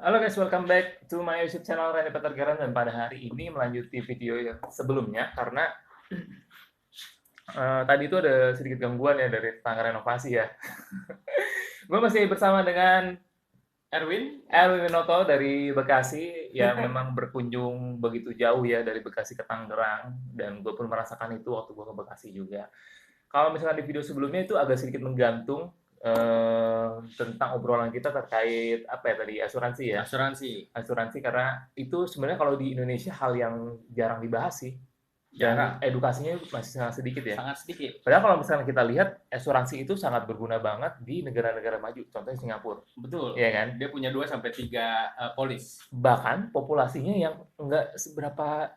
Halo guys, welcome back to my YouTube channel Rene Petergaran, dan pada hari ini melanjuti video yang sebelumnya karena tadi itu ada sedikit gangguan ya dari tangga renovasi ya. Gue masih bersama dengan Erwin Winoto dari Bekasi yang memang berkunjung begitu jauh ya dari Bekasi ke Tangerang, dan gue pun merasakan itu waktu gue ke Bekasi juga. Kalau misalkan di video sebelumnya itu agak sedikit menggantung tentang obrolan kita terkait apa ya tadi, asuransi ya. Asuransi karena itu sebenarnya kalau di Indonesia hal yang jarang dibahas sih, dan edukasinya masih sangat sedikit ya. Sangat sedikit. Padahal kalau misalnya kita lihat asuransi itu sangat berguna banget di negara-negara maju, contohnya Singapura. Betul. Iya kan? Dia punya 2 sampai 3 polis. Bahkan populasinya yang enggak seberapa,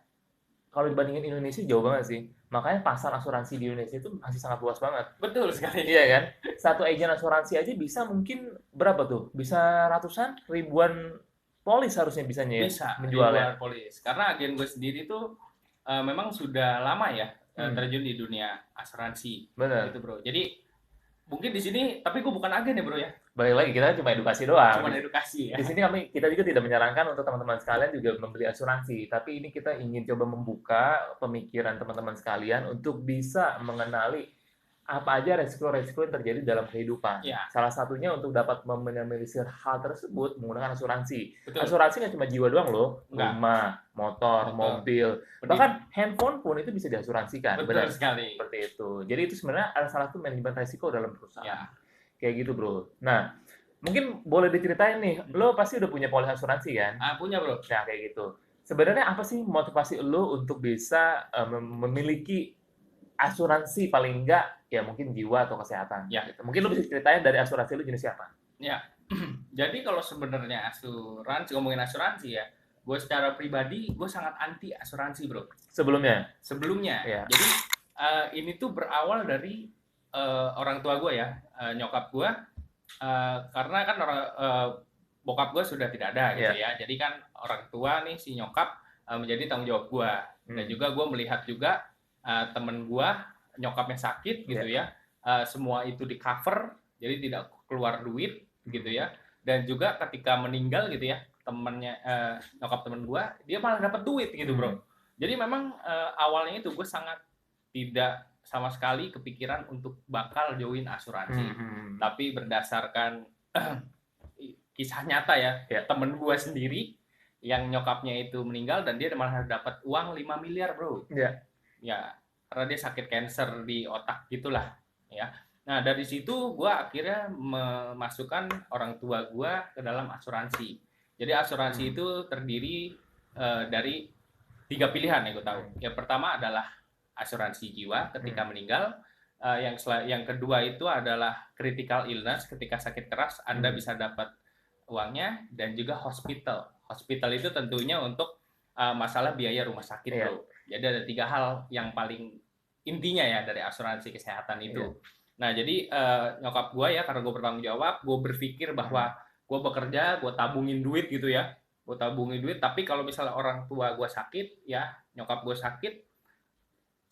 kalau dibandingin Indonesia jauh banget sih. Makanya pasar asuransi di Indonesia itu masih sangat luas banget. Betul sekali. Iya kan? Satu agen asuransi aja bisa mungkin berapa tuh? Bisa ratusan, ribuan polis harusnya bisanya ya Bisa menjualnya. ribuan polis. Karena agen gue sendiri tuh memang sudah lama ya terjun di dunia asuransi. Bener. Gitu, Bro. Jadi mungkin di sini, tapi gue bukan agen ya, Bro ya. Balik lagi, kita cuma edukasi doang. Cuma edukasi ya. Di sini kita juga tidak menyarankan untuk teman-teman sekalian juga membeli asuransi, tapi ini kita ingin coba membuka pemikiran teman-teman sekalian untuk bisa mengenali apa aja resiko-resiko yang terjadi dalam kehidupan. Ya. Salah satunya untuk dapat meminimalisir hal tersebut menggunakan asuransi. Betul. Asuransi nggak cuma jiwa doang loh, Enggak. rumah, motor, mobil, bahkan handphone pun itu bisa diasuransikan. Betul sekali. Seperti itu. Jadi itu sebenarnya ada salah satu manajemen resiko dalam perusahaan. Ya. Kayak gitu, Bro. Nah, mungkin boleh diceritain nih, lo pasti udah punya polis asuransi kan? Punya, Bro. Nah, kayak gitu. Sebenarnya apa sih motivasi lo untuk bisa memiliki asuransi, paling enggak ya mungkin jiwa atau kesehatan? Ya. Gitu. Mungkin lo bisa ceritain dari asuransi lo jenis apa? Ya. Jadi kalau sebenarnya ngomongin asuransi ya, gue secara pribadi gue sangat anti asuransi, Bro. Sebelumnya? Ya. Jadi ini tuh berawal dari orang tua gue ya, nyokap gue, karena kan bokap gue sudah tidak ada gitu ya. Jadi kan orang tua nih, si nyokap menjadi tanggung jawab gue. Dan juga gue melihat juga temen gue nyokapnya sakit gitu ya, semua itu di cover, jadi tidak keluar duit gitu ya. Dan juga ketika meninggal gitu ya, temennya nyokap temen gue, dia malah dapat duit gitu, Bro. Jadi memang awalnya itu gue sangat tidak sama sekali kepikiran untuk bakal join asuransi. Tapi berdasarkan kisah nyata ya, temen gue sendiri yang nyokapnya itu meninggal dan dia malah dapat uang 5 miliar, Bro. Ya, karena dia sakit kanker di otak gitulah ya. Nah, dari situ gue akhirnya memasukkan orang tua gue ke dalam asuransi. Jadi asuransi itu terdiri dari 3 pilihan yang gue tahu. Yang pertama adalah asuransi jiwa ketika meninggal. Yang kedua itu adalah critical illness, ketika sakit keras Anda bisa dapat uangnya. Dan juga hospital. Hospital itu tentunya untuk masalah biaya rumah sakit, Bro. Jadi ada 3 hal yang paling intinya ya dari asuransi kesehatan itu. Nah, jadi nyokap gue ya, karena gue bertanggung jawab, gue berpikir bahwa gue bekerja, gue tabungin duit gitu ya. Gue tabungin duit, tapi kalau misalnya orang tua gue sakit, ya nyokap gue sakit,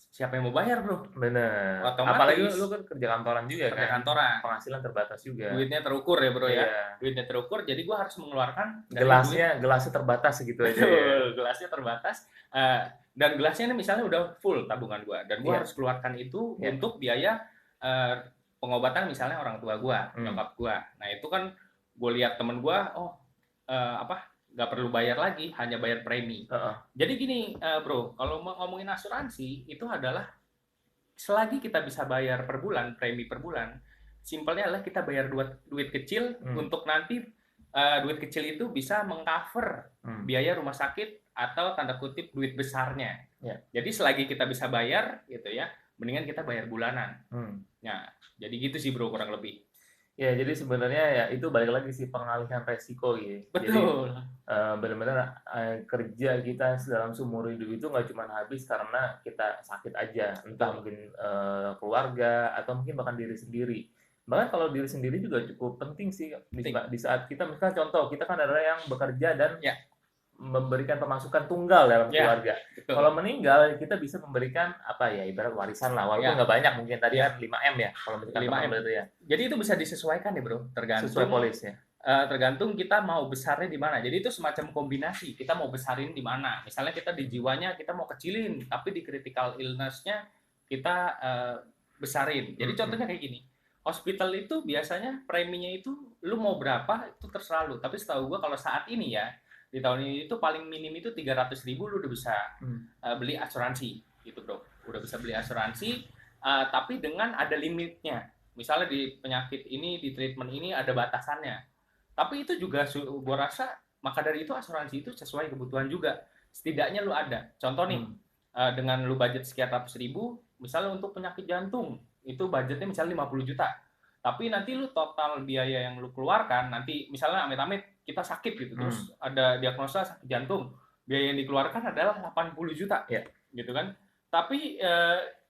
siapa yang mau bayar, Bro? Bener. Otomatis. Apalagi lu kan kerja kantoran juga kan? Kerja kantoran. Penghasilan terbatas juga. Duitnya terukur ya, Bro ya. Duitnya terukur, jadi gue harus mengeluarkan gelasnya terbatas segitu aja. Betul, gelasnya terbatas. Dan gelasnya ini misalnya udah full tabungan gue, dan gue harus keluarkan itu untuk biaya pengobatan misalnya orang tua gue, nyokap gue. Nah itu kan gue lihat temen gue, nggak perlu bayar lagi, hanya bayar premi. Jadi gini, Bro, kalau mau ngomongin asuransi itu adalah selagi kita bisa bayar per bulan, premi per bulan, simpelnya adalah kita bayar duit kecil untuk nanti duit kecil itu bisa mengcover biaya rumah sakit atau tanda kutip duit besarnya. Jadi selagi kita bisa bayar gitu ya, mendingan kita bayar bulanan. Nah, jadi gitu sih, Bro, kurang lebih. Ya, jadi sebenarnya ya itu balik lagi sih, pengalihan resiko gitu. Betul. Jadi benar-benar kerja kita dalam seumur hidup itu nggak cuma habis karena kita sakit aja, entah mungkin keluarga atau mungkin bahkan diri sendiri. Bahkan kalau diri sendiri juga cukup penting sih di saat kita, misalkan contoh, kita kan ada yang bekerja dan memberikan pemasukan tunggal dalam keluarga. Kalau meninggal kita bisa memberikan apa ya, ibarat warisan lah, walaupun nggak banyak, mungkin tadi kan 5M ya kalau misalkan 5M itu ya. Jadi itu bisa disesuaikan ya, Bro, tergantung sesuai polis ya. tergantung kita mau besarnya di mana. Jadi itu semacam kombinasi. Kita mau besarin di mana. Misalnya kita di jiwanya kita mau kecilin, tapi di critical illness-nya kita besarin. Jadi contohnya kayak gini. Hospital itu biasanya preminya itu lu mau berapa itu terserah lu. Tapi setahu gua kalau saat ini ya di tahun ini itu paling minim itu 300.000 lu udah bisa beli asuransi gitu bro. Udah bisa beli asuransi, tapi dengan ada limitnya. Misalnya di penyakit ini, di treatment ini ada batasannya. Tapi itu juga gue rasa maka dari itu asuransi itu sesuai kebutuhan juga. Setidaknya lu ada. Contoh nih, dengan lu budget sekian ratus ribu, misalnya untuk penyakit jantung, itu budgetnya misalnya 50 juta. Tapi nanti lu total biaya yang lu keluarkan, nanti misalnya amit-amit kita sakit gitu, terus ada diagnosa sakit jantung, biaya yang dikeluarkan adalah 80 juta, gitu kan. Tapi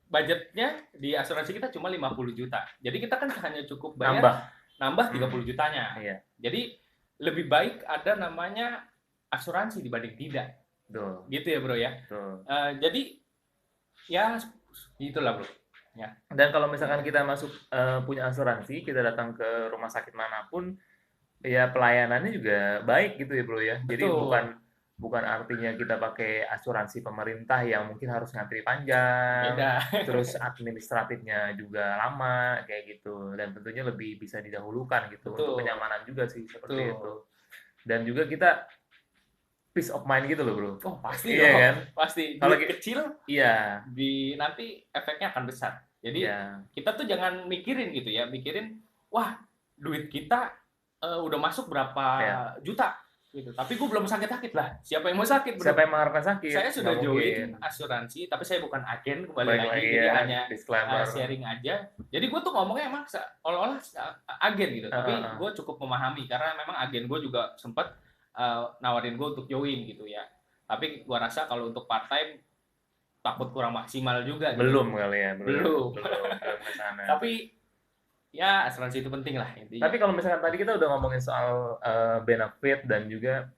budgetnya di asuransi kita cuma 50 juta. Jadi kita kan hanya cukup bayar nambah 30 jutanya. Jadi lebih baik ada namanya asuransi dibanding tidak. Gitu ya bro ya. Jadi ya gitulah bro. Ya. Dan kalau misalkan kita masuk punya asuransi, kita datang ke rumah sakit manapun, ya pelayanannya juga baik gitu ya bro ya. Jadi bukan artinya kita pakai asuransi pemerintah yang mungkin harus ngantri panjang, terus administratifnya juga lama kayak gitu, dan tentunya lebih bisa didahulukan gitu untuk kenyamanan juga sih seperti itu. Dan juga kita peace of mind gitu loh bro. Oh pasti iya dong, kan? Pasti. Kalau kecil, di nanti efeknya akan besar. Jadi kita tuh jangan mikirin gitu ya, mikirin wah duit kita udah masuk berapa juta gitu. Tapi gue belum sakit-sakit lah. Siapa yang mau sakit? Siapa yang mengharapkan sakit? Saya sudah join asuransi, tapi saya bukan agen kembali lagi, jadi hanya sharing aja. Jadi gue tuh ngomongnya emang olah-olah agen gitu, tapi gue cukup memahami karena memang agen gue juga sempat nawarin gue untuk join gitu ya. Tapi gue rasa kalau untuk part time takut kurang maksimal juga. Belum gitu. Kali ya, belum kesana. Tapi ya asuransi itu penting lah intinya. Tapi kalau misalkan tadi kita udah ngomongin soal benefit dan juga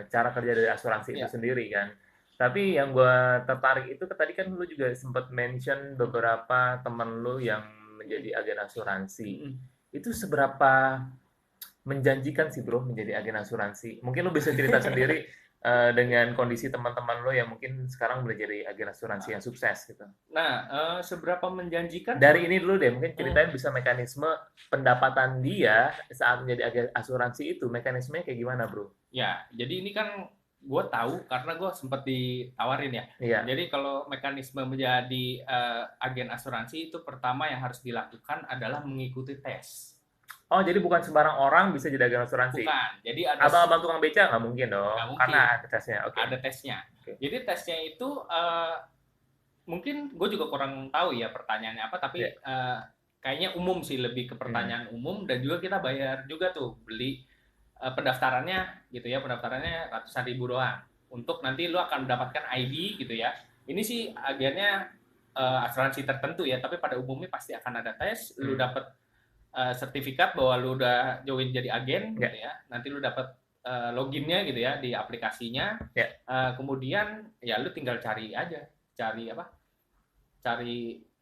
cara kerja dari asuransi itu sendiri kan. Tapi yang gue tertarik itu tadi kan lu juga sempat mention beberapa temen lu yang menjadi agen asuransi. Itu seberapa menjanjikan sih bro menjadi agen asuransi? Mungkin lu bisa cerita sendiri dengan kondisi teman-teman lo yang mungkin sekarang boleh jadi agen asuransi yang sukses gitu. Nah, seberapa menjanjikan? Dari ini dulu deh, mungkin ceritain bisa mekanisme pendapatan dia saat menjadi agen asuransi itu, mekanismenya kayak gimana bro? Ya, jadi ini kan gue tahu karena gue sempat ditawarin ya. Jadi kalau mekanisme menjadi agen asuransi itu pertama yang harus dilakukan adalah mengikuti tes. Oh, jadi bukan sembarang orang bisa jadi agen asuransi? Bukan. Jadi ada abang-abang tukang beca nggak mungkin dong? Nggak mungkin. Karena ada tesnya. Ada tesnya. Jadi tesnya itu mungkin gue juga kurang tahu ya pertanyaannya apa, tapi kayaknya umum sih, lebih ke pertanyaan umum, dan juga kita bayar juga tuh beli pendaftarannya gitu ya, pendaftarannya ratusan ribu doang. Untuk nanti lu akan mendapatkan ID gitu ya. Ini sih agennya asuransi tertentu ya, tapi pada umumnya pasti akan ada tes, lu dapat sertifikat bahwa lu udah join jadi agen gitu ya. Nanti lu dapat loginnya gitu ya di aplikasinya. Kemudian ya lu tinggal cari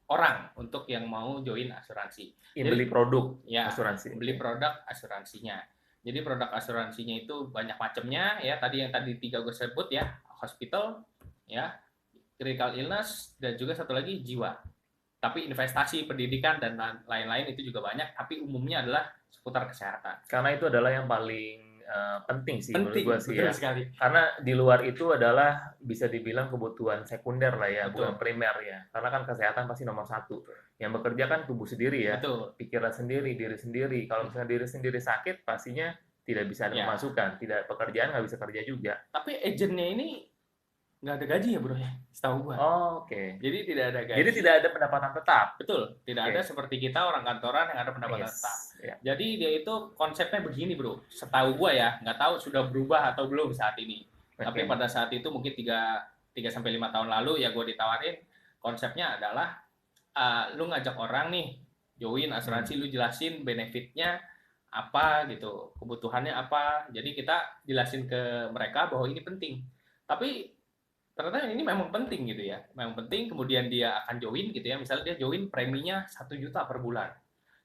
orang untuk yang mau join asuransi. Beli produk asuransi. Beli produk asuransinya. Jadi produk asuransinya itu banyak macamnya ya. Tadi 3 gue sebut ya, hospital ya, critical illness, dan juga satu lagi jiwa. Tapi investasi, pendidikan, dan lain-lain itu juga banyak, tapi umumnya adalah seputar kesehatan. Karena itu adalah yang paling penting sih menurut gue sih ya. Sekali. Karena di luar itu adalah bisa dibilang kebutuhan sekunder lah ya, bukan primer ya. Karena kan kesehatan pasti nomor 1. Yang bekerja kan tubuh sendiri ya, pikiran sendiri, diri sendiri. Kalau misalnya diri sendiri sakit, pastinya tidak bisa ada pemasukan, tidak pekerjaan nggak bisa kerja juga. Tapi agennya ini nggak ada gaji ya bro ya, setahu gua. Jadi tidak ada gaji. Jadi tidak ada pendapatan tetap. Betul, tidak ada seperti kita orang kantoran yang ada pendapatan tetap. Jadi dia itu konsepnya begini bro, setahu gua ya, nggak tahu sudah berubah atau belum saat ini. Tapi pada saat itu mungkin 3-5 tahun lalu ya gua ditawarin, konsepnya adalah lu ngajak orang nih join asuransi, lu jelasin benefitnya apa gitu, kebutuhannya apa. Jadi kita jelasin ke mereka bahwa ini penting. Tapi ternyata ini memang penting gitu ya, memang penting. Kemudian dia akan join gitu ya, misalnya dia join preminya 1 juta per bulan.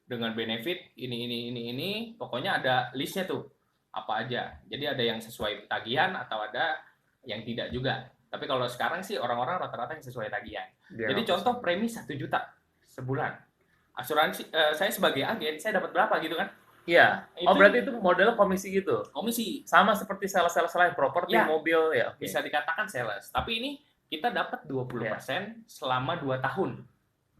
dengan benefit ini, pokoknya ada listnya tuh apa aja. Jadi ada yang sesuai tagihan atau ada yang tidak juga. Tapi kalau sekarang sih orang-orang rata-rata yang sesuai tagihan. Dia Jadi ngapain? contoh premi 1 juta sebulan. Asuransi saya sebagai agen saya dapat berapa gitu kan? Iya. Oh, Itu berarti itu modelnya komisi gitu. komisi. Sama seperti sales-sales lain, properti, Ya, mobil, ya. Oke. bisa dikatakan sales. Tapi ini kita dapat 20% selama 2 tahun.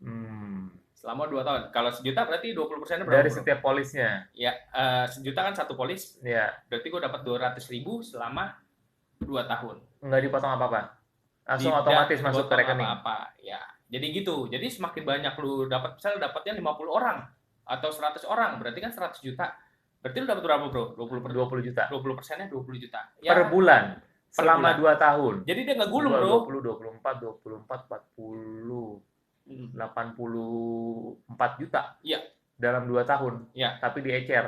Hmm. Selama 2 tahun. Kalau 1 juta berarti 20%-nya berapa, Dari Bro? setiap polisnya. Ya, 1 juta kan satu polis. Ya. Berarti gue dapat 200.000 selama 2 tahun. Nggak dipotong apa-apa. Langsung Tidak otomatis masuk ke dipotong rekening. apa-apa. Ya. Jadi gitu. Jadi semakin banyak lu dapat, misalnya dapatnya 50 orang atau 100 orang, berarti kan 100 juta. Berarti lu dapat berapa, Bro? 20 juta 20%-nya 20 juta. per bulan selama bulan. 2 tahun. Jadi dia nggak gulung, Bro. 20, 24, 40, 84 juta. Iya. Dalam 2 tahun. Iya. Tapi diecer.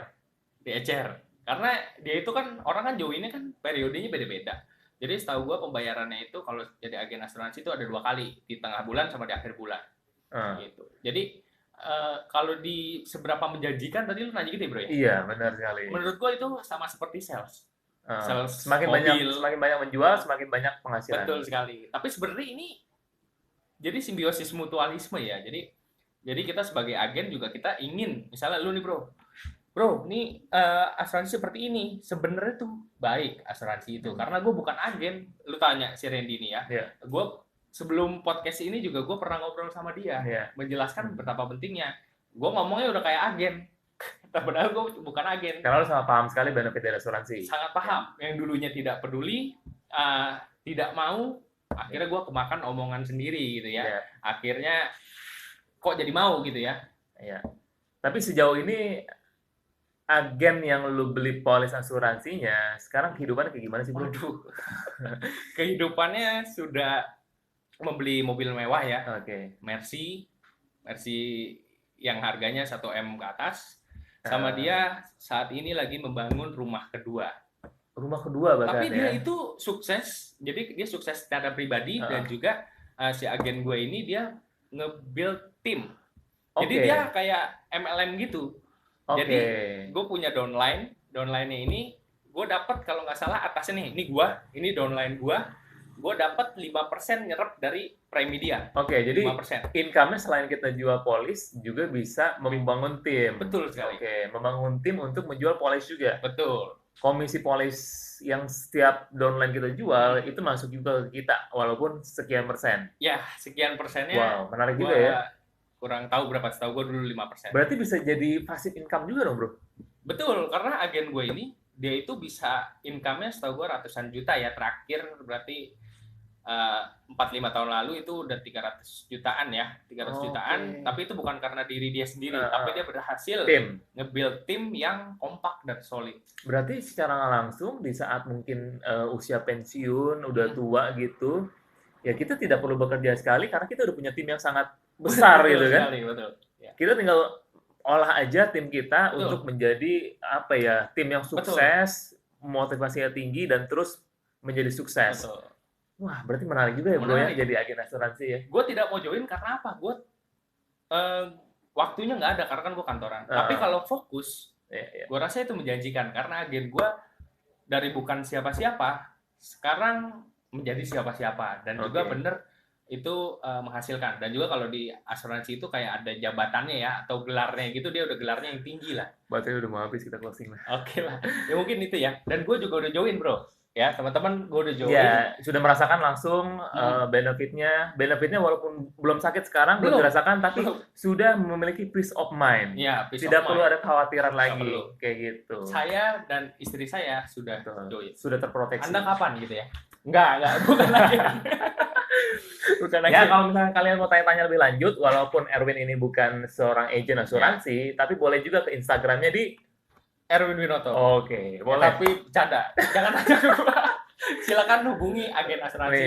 Karena dia itu kan orang kan joinnya kan periodenya beda-beda. Jadi setahu gua pembayarannya itu kalau jadi agen asuransi itu ada 2 kali, di tengah bulan sama di akhir bulan. Gitu. Jadi kalau di seberapa menjanjikan tadi lu nanya gitu ya, Bro ya? Iya, benar sekali. Menurut gua itu sama seperti sales. Sales semakin mobil. semakin banyak menjual, semakin banyak penghasilan. Betul sekali. Tapi sebenarnya ini jadi simbiosis mutualisme ya. Jadi kita sebagai agen juga kita ingin, misalnya lu nih bro, ini asuransi seperti ini sebenarnya tuh baik asuransi itu karena gue bukan agen. Lu tanya si Randy ini ya. Yeah. Gue sebelum podcast ini juga gue pernah ngobrol sama dia, menjelaskan betapa pentingnya. Gue ngomongnya udah kayak agen, padahal gue bukan agen. Karena lu sangat paham sekali benefit dari asuransi. Sangat paham. Yang dulunya tidak peduli, tidak mau, akhirnya gue kemakan omongan sendiri gitu ya. Akhirnya kok jadi mau gitu ya. Tapi sejauh ini agen yang lu beli polis asuransinya sekarang kehidupannya kayak gimana sih, Bro? Waduh. Kehidupannya sudah membeli mobil mewah ya. Mercy yang harganya 1M ke atas. Sama dia saat ini lagi membangun rumah kedua. Rumah kedua bahkan. Tapi dia itu sukses. Jadi dia sukses secara pribadi dan juga si agen gue ini dia nge-build tim. Jadi dia kayak MLM gitu. Jadi gue punya downline. Downline-nya ini gue dapat kalau nggak salah atasnya nih. Ini downline gue dapat 5% nyerap dari premi dia. Jadi 5%. Income-nya selain kita jual polis juga bisa membangun tim. Betul sekali. Membangun tim untuk menjual polis juga. Betul. Komisi polis yang setiap downline kita jual itu masuk juga ke kita walaupun sekian persen. Ya, sekian persennya. Wow, menarik juga ya. Kurang tahu berapa, setahu gue dulu 5%. Berarti bisa jadi passive income juga dong, Bro? Betul, karena agen gue ini dia itu bisa income-nya setahu gue ratusan juta ya. Terakhir berarti 4-5 tahun lalu itu udah 300 jutaan ya, 300 jutaan. Tapi itu bukan karena diri dia sendiri, tapi dia berhasil nge-build tim yang kompak dan solid. Berarti secara nggak langsung di saat mungkin usia pensiun, udah tua gitu, ya kita tidak perlu bekerja sekali karena kita udah punya tim yang sangat besar gitu kan. Betul. Ya. Kita tinggal olah aja tim kita untuk menjadi tim yang sukses, motivasinya tinggi dan terus menjadi sukses. Betul. Wah, berarti menarik juga ya, Bro, ya jadi agen asuransi ya. Gue tidak mau join karena apa? Gue waktunya nggak ada karena kan gue kantoran. Tapi kalau fokus, gue rasa itu menjanjikan karena agen gue dari bukan siapa-siapa sekarang menjadi siapa-siapa dan juga bener itu menghasilkan. Dan juga kalau di asuransi itu kayak ada jabatannya ya atau gelarnya gitu, dia udah gelarnya yang tinggi lah. Baterainya udah mau habis, kita closing lah. Oke lah, ya mungkin itu ya. Dan gue juga udah join, Bro. Ya, teman-teman, gue udah join. Ya, sudah merasakan langsung benefitnya. Benefitnya walaupun belum sakit sekarang, belum dirasakan, tapi sudah memiliki peace of mind. Ya, tidak perlu ada kekhawatiran lagi, kayak gitu. Saya dan istri saya sudah join. Sudah terproteksi. Anda kapan gitu ya? Enggak, bukan lagi. Bukan lagi. Ya, kalau misalnya kalian mau tanya-tanya lebih lanjut, walaupun Erwin ini bukan seorang agen asuransi, tapi boleh juga ke Instagramnya di Erwin Winoto. Boleh. Tapi bercanda. Jangan tanya ke gua. Silakan hubungi agen asuransi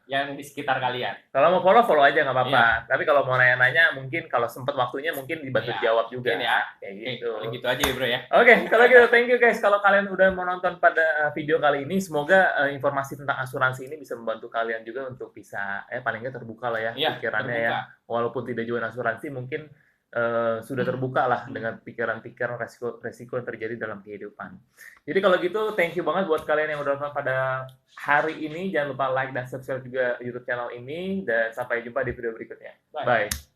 yang di sekitar kalian. Kalau mau follow aja nggak apa-apa. Tapi kalau mau nanya-nanya, mungkin kalau sempat waktunya mungkin dibantu jawab juga. Ya. Kayak gitu. Gitu aja ya, Bro ya. Kalau gitu thank you guys. Kalau kalian udah menonton pada video kali ini, semoga informasi tentang asuransi ini bisa membantu kalian juga untuk bisa paling nggak terbuka lah ya pikirannya ya. Walaupun tidak join asuransi, mungkin sudah terbuka lah dengan pikiran-pikiran resiko yang terjadi dalam kehidupan. Jadi kalau gitu, thank you banget buat kalian yang udah nonton pada hari ini. Jangan lupa like dan subscribe juga YouTube channel ini. Dan sampai jumpa di video berikutnya. Bye. Bye.